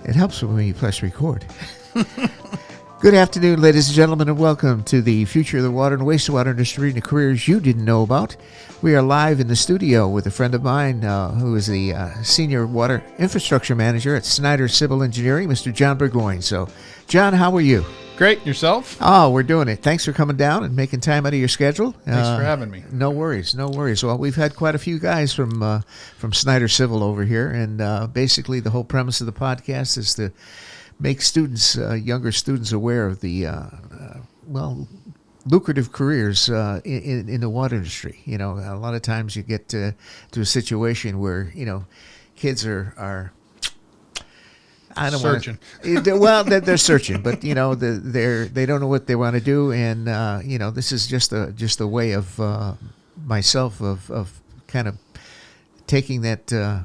It helps when you press record. Good afternoon, ladies and gentlemen, and welcome to the Future of the Water and Wastewater Industry and the Careers You Didn't Know About. We are live in the studio with a friend of mine who is the Senior Water Infrastructure Manager at Snyder Civil Engineering, Mr. John Bourgoin. So, John, how are you? Great. Yourself? Oh, we're doing it. Thanks for coming down and making time out of your schedule. Thanks for having me. No worries, no worries. Well, we've had quite a few guys from Snyder Civil over here, and basically the whole premise of the podcast is to make students, younger students, aware of the lucrative careers in the water industry. You know, a lot of times you get to a situation where kids are I don't searching. They're searching, but they don't know what they want to do, and this is just a way of myself of kind of taking that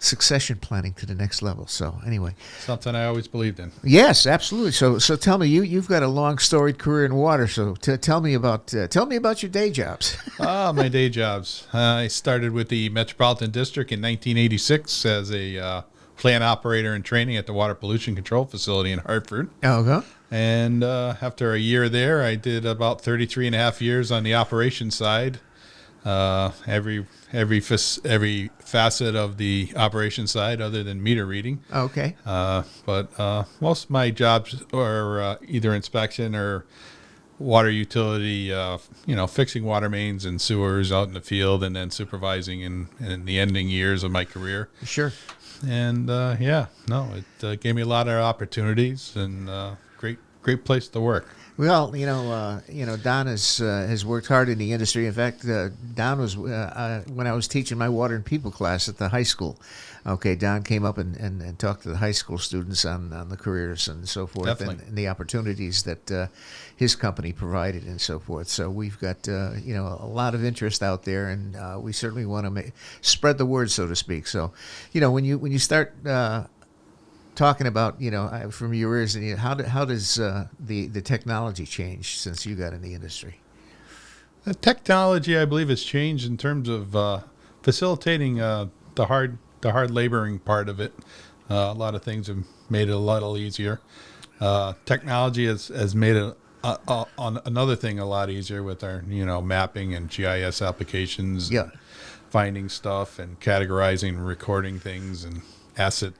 succession planning to the next level. So anyway, Something I always believed in. yes, absolutely. So tell me, you've got a long storied career in water. So tell me about your day jobs. My day jobs. I started with the Metropolitan District in 1986 as a plant operator in training at the Water Pollution Control Facility in Hartford. Okay. And after a year there, I did about 33 and a half years on the operations side. Every facet of the operation side other than meter reading. Okay. But most of my jobs are either inspection or water utility, fixing water mains and sewers out in the field, and then supervising in the ending years of my career. Sure. And it gave me a lot of opportunities and great place to work. Well, Don has worked hard in the industry. In fact, Don was when I was teaching my water and people class at the high school. Okay, Don came up and talked to the high school students on the careers and so forth, and the opportunities that his company provided and so forth. So we've got a lot of interest out there, and we certainly want to spread the word, so to speak. So, when you start talking about from your ears, and how does the technology change since you got in the industry? The technology, I believe, has changed in terms of facilitating the hard laboring part of it. A lot of things have made it a little easier. Technology has made it on another thing a lot easier with our mapping and GIS applications. Yeah. And finding stuff and categorizing and recording things and asset.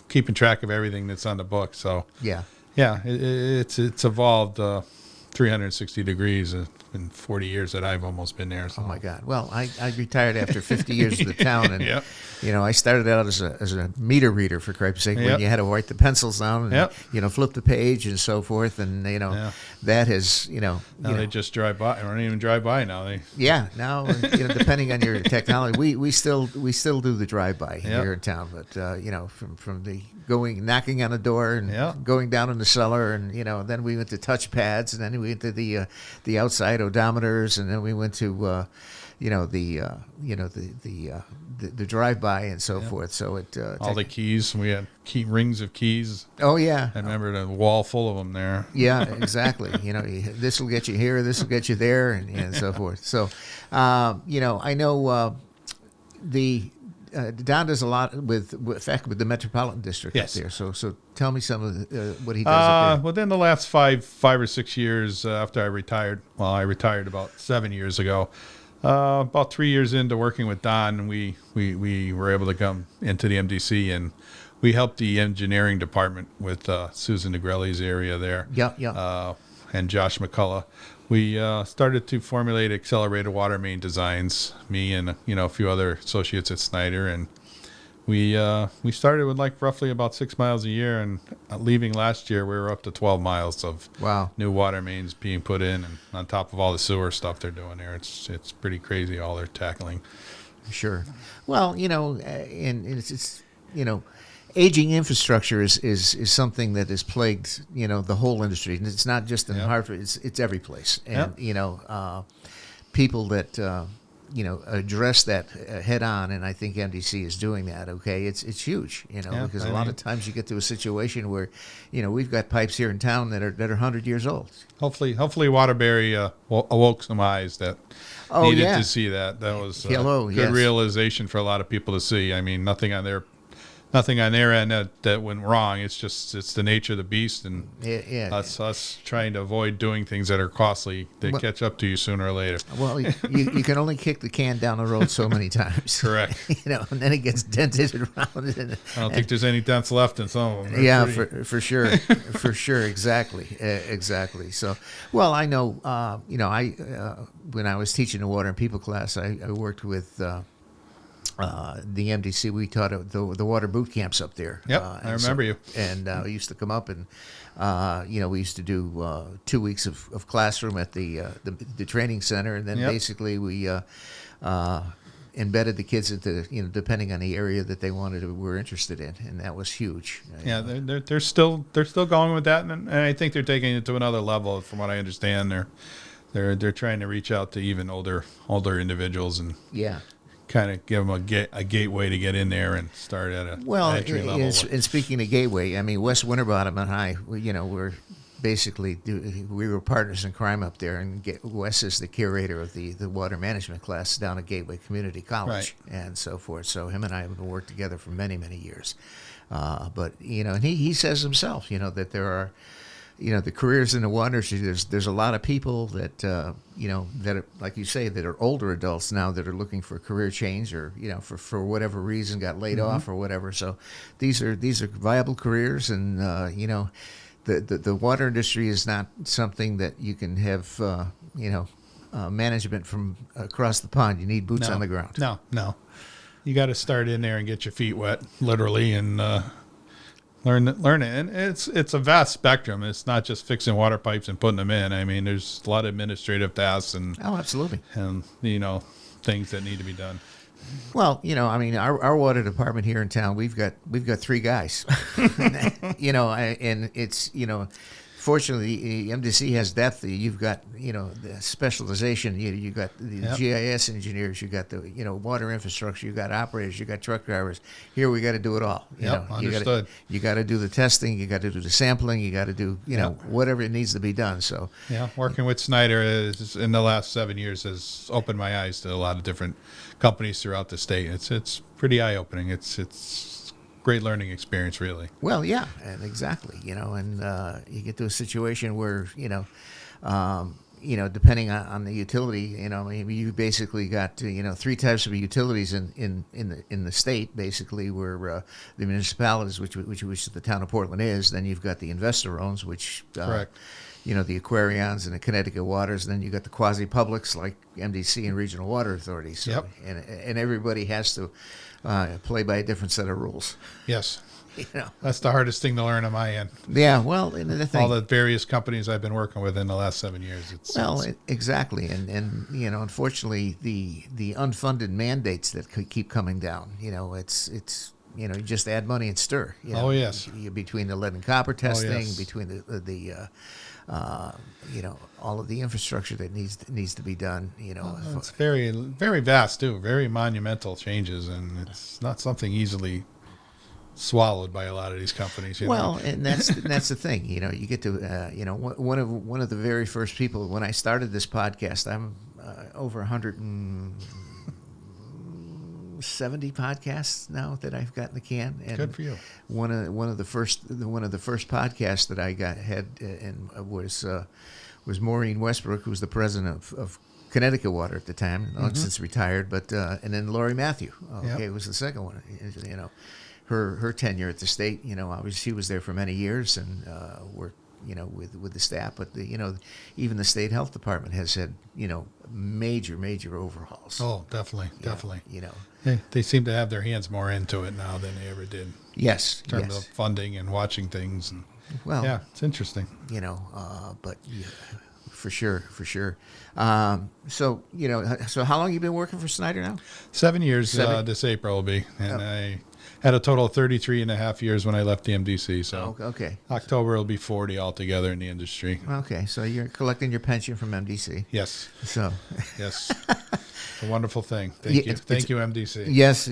Keeping track of everything that's on the book. So it's evolved 360 degrees in 40 years that I've almost been there. So. Oh my God! Well, I retired after 50 years of the town, and Yep. I started out as a meter reader, for Christ's sake, when Yep. you had to write the pencils down and Yep. Flip the page and so forth, and that has Now they just drive by. They don't even drive by now. now depending on your technology, we still do the drive by Yep. here in town, but from the knocking on the door and Yep. going down in the cellar, and then we went to touch pads, and then we went to the outside odometers, and then we went to the drive by and so forth. So it All the keys. We had rings of keys. Oh yeah, I remember the wall full of them there. yeah, exactly. This will get you here, this will get you there, and so forth. So I know Don does a lot with the Metropolitan District Yes. up there. So tell me some of what he does up there. Within the last five or 6 years after I retired, I retired about 7 years ago. About 3 years into working with Don, we were able to come into the MDC, and we helped the engineering department with Susan Negrelli's area there. Yeah. And Josh McCullough. We started to formulate accelerated water main designs, me and a few other associates at Snyder, and we started with roughly about 6 miles a year, and leaving last year we were up to 12 miles of new water mains being put in, and on top of all the sewer stuff they're doing there. It's pretty crazy all they're tackling. Sure. Well, and it's aging infrastructure is something that has plagued the whole industry, and it's not just in Hartford. It's every place, and people that address that head on, and I think MDC is doing that. Okay, it's huge, because a lot of times you get to a situation where we've got pipes here in town that are 100 years old. Hopefully Waterbury awoke some eyes that needed to see that. That was good realization for a lot of people to see. I mean, nothing on nothing on their end that went wrong. It's the nature of the beast, and us trying to avoid doing things that are costly. They catch up to you sooner or later. Well, you can only kick the can down the road so many times. Correct. And then it gets dented and rounded. I don't think there's any dents left in some of them. Yeah, for sure, for sure, exactly. So, well, I know, when I was teaching the water and people class, I worked with the MDC. We taught at the water boot camps up there. Yep, I remember you. And we used to come up and, we used to do 2 weeks of classroom at the training center, and then basically we embedded the kids into, depending on the area that they were interested in, and that was huge. Yeah, they're still going with that, and I think they're taking it to another level. From what I understand, they're trying to reach out to even older individuals and kind of give them a gateway to get in there and start at entry level. And speaking of gateway, I mean, Wes Winterbottom and I, we're basically we were partners in crime up there, and Wes is the curator of the water management class down at Gateway Community College, and so forth. So him and I have worked together for many years. But and he says himself, that there are, the careers in the water industry. There's a lot of people that that are, like you say, that are older adults now that are looking for a career change, or for whatever reason got laid off or whatever. So these are viable careers, and The water industry is not something that you can have, management from across the pond. You need boots on the ground. No. You got to start in there and get your feet wet, literally, and learn it. And it's a vast spectrum. It's not just fixing water pipes and putting them in. I mean, there's a lot of administrative tasks and absolutely, and things that need to be done. Well, our water department here in town, we've got 3 guys, and it's, fortunately, MDC has depth. You've got, the specialization. You've got the GIS engineers. You've got the, water infrastructure. You've got operators. You've got truck drivers. Here we got to do it all. Understood. You got to do the testing. You got to do the sampling. You got to do, whatever it needs to be done. So working with Snyder in the last 7 years has opened my eyes to a lot of different companies throughout the state. It's pretty eye-opening. It's great learning experience, really. Well, yeah, and exactly. And you get to a situation where depending on the utility, you basically got 3 types of utilities in the state, basically, where the municipalities, which the town of Portland is. Then you've got the investor-owns, which correct. The Aquarions and the Connecticut Waters, and then you got the quasi-publics like MDC and Regional Water Authority. So, and everybody has to play by a different set of rules. Yes. That's the hardest thing to learn on my end. Yeah, well, and the thing, all the various companies I've been working with in the last 7 years. Exactly, and unfortunately, the unfunded mandates that keep coming down. It's you just add money and stir. Oh yes. Between the lead and copper testing, between the all of the infrastructure that needs to be done. It's very, very vast too, very monumental changes, and it's not something easily swallowed by a lot of these companies. Well, and that's the thing. You get to one of the very first people when I started this podcast. I'm over 170 podcasts now that I've got in the can. And good for you. One of the first podcasts that I had was Maureen Westbrook, who was the president of Connecticut Water at the time, since retired. But and then Lori Matthew. Was the second one. Her tenure at the state. Obviously she was there for many years and worked with the staff. But even the state health department has had major overhauls. Oh, definitely. They seem to have their hands more into it now than they ever did. Yes. In terms of funding and watching things. And, it's interesting. But for sure. So how long have you been working for Snyder now? 7 years. This April will be. And I had a total of 33 and a half years when I left the MDC. So okay. October will be 40 altogether in the industry. Okay, so you're collecting your pension from MDC. Yes. So. Yes. A wonderful thing. Thank you. Thank you, MDC. Yes.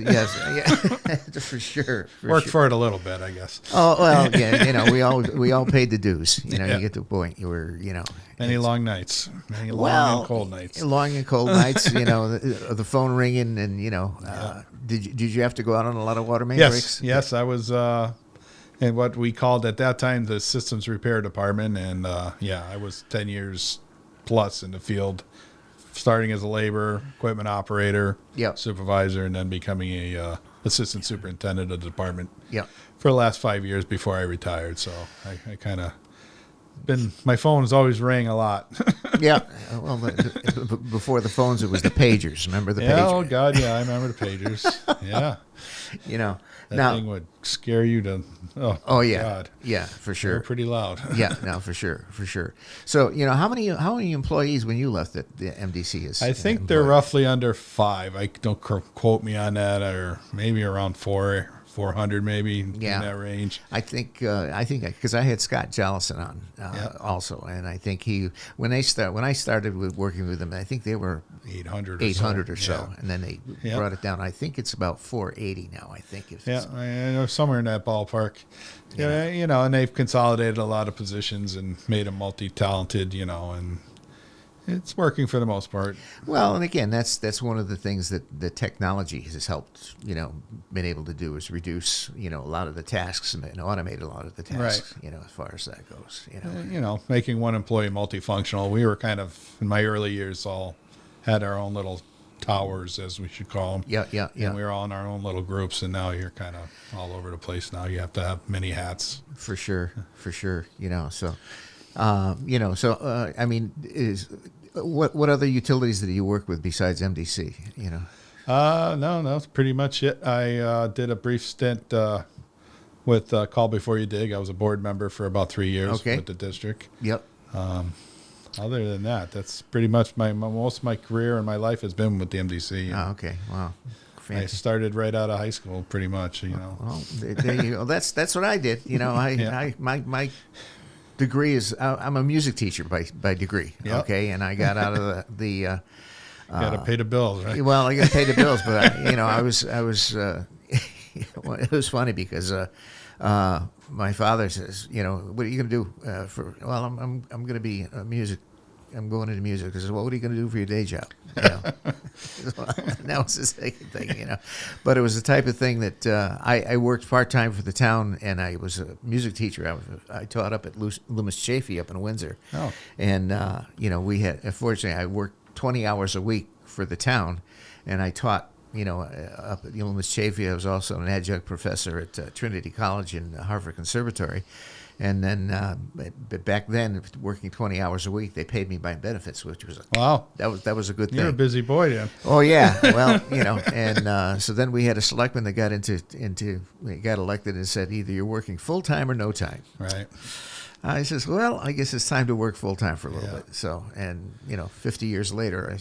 For sure. Worked for it a little bit, I guess. Oh, well, yeah, we all paid the dues. You get to the point where, Many long nights. Many long and cold nights. Long and cold nights, the phone ringing and, did you have to go out on a lot of water main Yes, breaks? yes, I was in what we called at that time the systems repair department, and I was 10 years plus in the field, starting as a labor equipment operator, Yep. supervisor, and then becoming a assistant superintendent of the department Yep. for the last 5 years before I retired. So I kind of my phone's always rang a lot. Yeah. Well, before the phones, it was the pagers. Remember the Yeah, pager? oh God, yeah, I remember the pagers. Yeah, You know. that Now. thing would scare you to. Oh yeah. God, Yeah, for they're sure. pretty loud. Yeah. No, for sure. For sure. So how many employees when you left the MDC is? I think they're roughly under 5. I don't quote me on that, or maybe around 400, maybe Yeah. in that range. I think because I had Scott Jellison on also, and I think when I started working with them, I think they were 800 or so, Yeah. and then they Yeah. brought it down. I think it's about 480 now. I think if Yeah, I know somewhere in that ballpark. Yeah, and they've consolidated a lot of positions and made them multi-talented, and it's working for the most part. Well, and again, that's one of the things that the technology has helped, been able to do is reduce, a lot of the tasks and automate a lot of the tasks, as far as that goes, Making one employee multifunctional. We were kind of, in my early years, all had our own little towers, as we should call them. Yeah. And we were all in our own little groups, and now you're kind of all over the place. Now you have to have many hats. For sure. So, I mean, what other utilities do you work with besides MDC? No, that's pretty much it. I did a brief stint with Call Before You Dig. I was a board member for about 3 years with the district. Yep. Other than that, that's pretty much most of my career and my life has been with the MDC. Oh, okay. Wow. I started right out of high school, pretty much. Well, there you go. That's what I did. My degree is I'm a music teacher by degree. Yep. Okay, and I got out of the Got to pay the bills, right? well, I got to pay the bills, but I was well, it was funny because my father says, what are you going to do well, I'm going to be a music. I'm going into music. I said, well, what are you going to do for your day job? That was the second thing, But it was the type of thing that I worked part-time for the town, and I was a music teacher. I taught up at Loomis Chaffee up in Windsor. Oh. And, we had, unfortunately, I worked 20 hours a week for the town, and I taught, up at Loomis Chaffee. I was also an adjunct professor at Trinity College and Hartford Conservatory. And then, but back then, working 20 hours a week, they paid me by benefits, which was Wow. That was a good thing. You're a busy boy, then. Oh yeah, well, and so then we had a selectman that got got elected and said either you're working full time or no time. Right. I says, well, I guess it's time to work full time for a little bit. So, and 50 years later,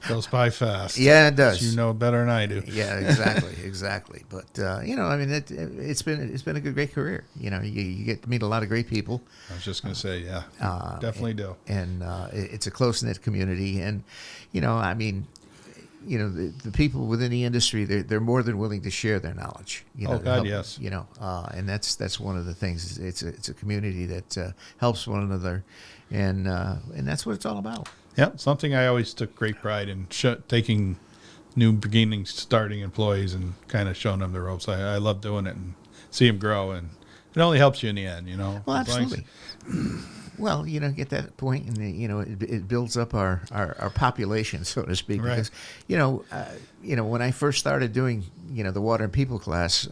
Goes by fast. Yeah, it does. You know better than I do. Yeah, exactly. But I mean, it's been a great career. You get to meet a lot of great people. I was just going to say, yeah, definitely do. And it's a close knit community, and I mean, the people within the industry, they're more than willing to share their knowledge. Oh God, yes. And that's one of the things. It's a community that helps one another, and that's what it's all about. Yeah, something I always took great pride in, taking new beginnings, starting employees, and kind of showing them the ropes. I love doing it and see them grow, and it only helps you in the end, Well, absolutely. Well, get that point, and it builds up our population, so to speak. Right. Because when I first started doing the water and people class,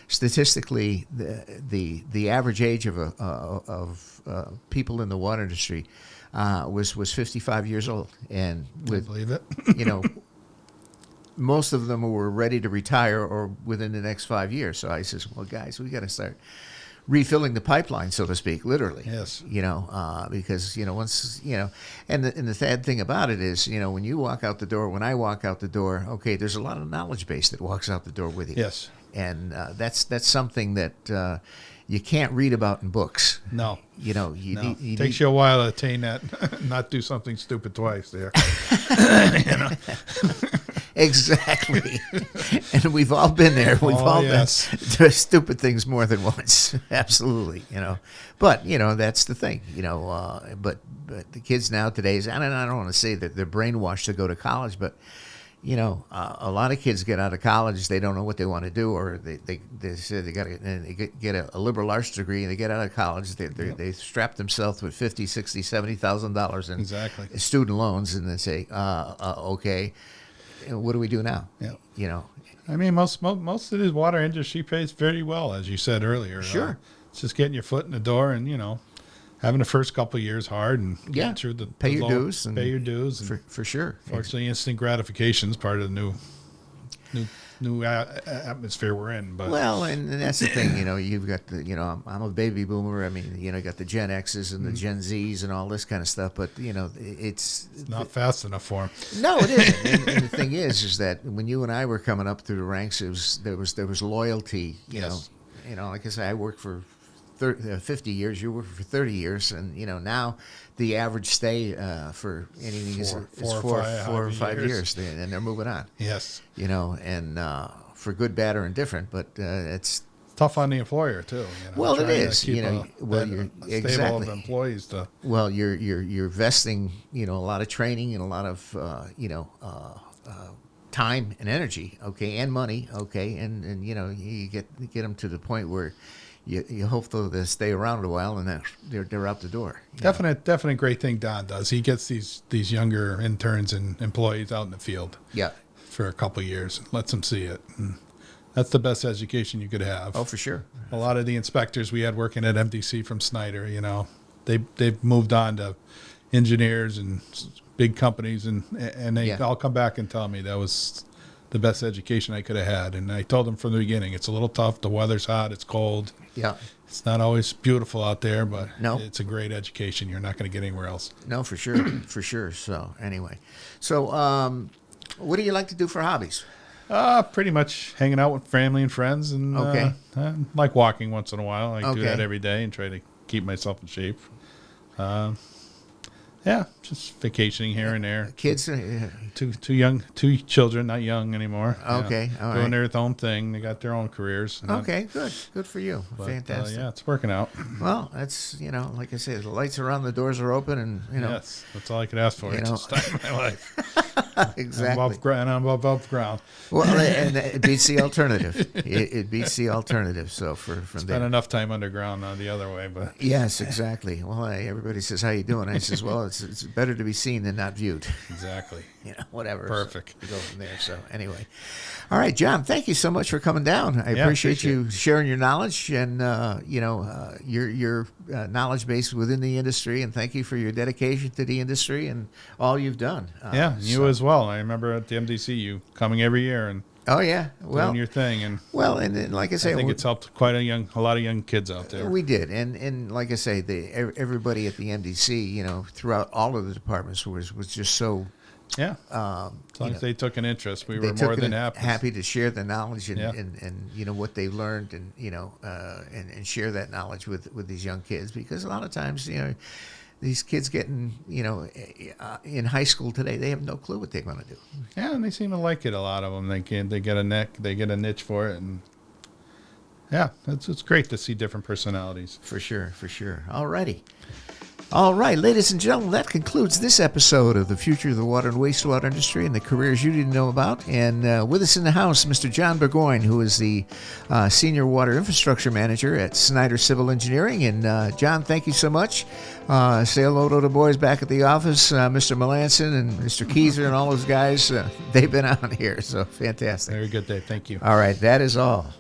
statistically, the average age of people in the water industry was 55 years old, and I believe it. most of them were ready to retire or within the next 5 years. So I says, well, guys, we got to start refilling the pipeline, so to speak, literally. Yes. Because once and the sad thing about it is, when you walk out the door, when I walk out the door, okay, there's a lot of knowledge base that walks out the door with you. Yes. And that's something that you can't read about in books. No. You takes you a while to attain that, not do something stupid twice there. Exactly. And we've all been there. We've all done stupid things more than once. Absolutely. But, that's the thing, but the kids now today's, and I don't want to say that they're brainwashed to go to college, but, a lot of kids get out of college, they don't know what they want to do, or they say they got to get a liberal arts degree, and they get out of college, they strap themselves with $50,000, $60,000, $70,000 in Exactly. student loans, and they say, okay, what do we do now? Yeah. I mean, most of the water industry pays very well, as you said earlier. Sure. It's just getting your foot in the door and, having the first couple of years hard and getting through pay your dues. Pay your dues. For sure. Fortunately, instant gratification is part of the new atmosphere we're in. But well, and that's the thing, you've got I'm a baby boomer. I mean, you got the Gen X's and the Gen Z's and all this kind of stuff, but it's not fast enough for them. No, it isn't. and the thing is that when you and I were coming up through the ranks, there was loyalty. Yes. Like I say, I worked for 50 years. You work for 30 years, and now the average stay for anything is four or five years, and they're moving on. Yes. And for good, bad, or indifferent, but it's tough on the employer too. Well, it is. You're stable of employees to. Well, you're vesting a lot of training and a lot of time and energy, okay, and money, okay, and you get them to the point where you hope they'll stay around a while, and then they're out the door. Definite great thing Don does. He gets these younger interns and employees out in the field. Yeah. For a couple of years, and lets them see it. And that's the best education you could have. Oh, for sure. A lot of the inspectors we had working at MDC from Snyder, they've moved on to engineers and big companies, and they all come back and tell me that was the best education I could have had. And I told them from the beginning, it's a little tough. The weather's hot. It's cold. Yeah. It's not always beautiful out there, but no. It's a great education. You're not going to get anywhere else. No, for sure. For sure. So anyway, what do you like to do for hobbies? Pretty much hanging out with family and friends, and I like walking once in a while. I do that every day and try to keep myself in shape. Just vacationing here and there. Kids? Two children, not young anymore. Okay, all right. Doing their own thing. They got their own careers. Okay, good for you. But, fantastic. It's working out. Well, that's, like I say, the lights are on, the doors are open, and, Yes, that's all I could ask for at this time in my life. Exactly. I'm above ground. Well, and it beats the alternative. It beats the alternative. So from Spend there. enough time underground, not the other way. But yes, exactly. Well, everybody says, "How you doing?" I says, "Well, it's better to be seen than not viewed." Exactly. Whatever. Perfect. So we go from there. So anyway, all right, John. Thank you so much for coming down. I appreciate you sharing your knowledge and your knowledge base within the industry, and thank you for your dedication to the industry and all you've done. You as well. I remember at the MDC, you coming every year and doing your thing, and like I say, I think it's helped a lot of young kids out there. We did, and like I say, everybody at the MDC, throughout all of the departments was just so. Yeah. As long as they took an interest, we were more than happy to share the knowledge and what they learned, and and share that knowledge with these young kids, because a lot of times these kids getting in high school today, they have no clue what they're going to do. Yeah, and they seem to like it. A lot of them, they get a niche for it, and it's great to see different personalities. For sure. All right, ladies and gentlemen, that concludes this episode of The Future of the Water and Wastewater Industry and the Careers You Didn't Know About. And with us in the house, Mr. John Bourgoin, who is the Senior Water Infrastructure Manager at Snyder Civil Engineering. And John, thank you so much. Say hello to the boys back at the office, Mr. Melanson and Mr. Keyser and all those guys. They've been on here, so fantastic. Very good day. Thank you. All right, that is all.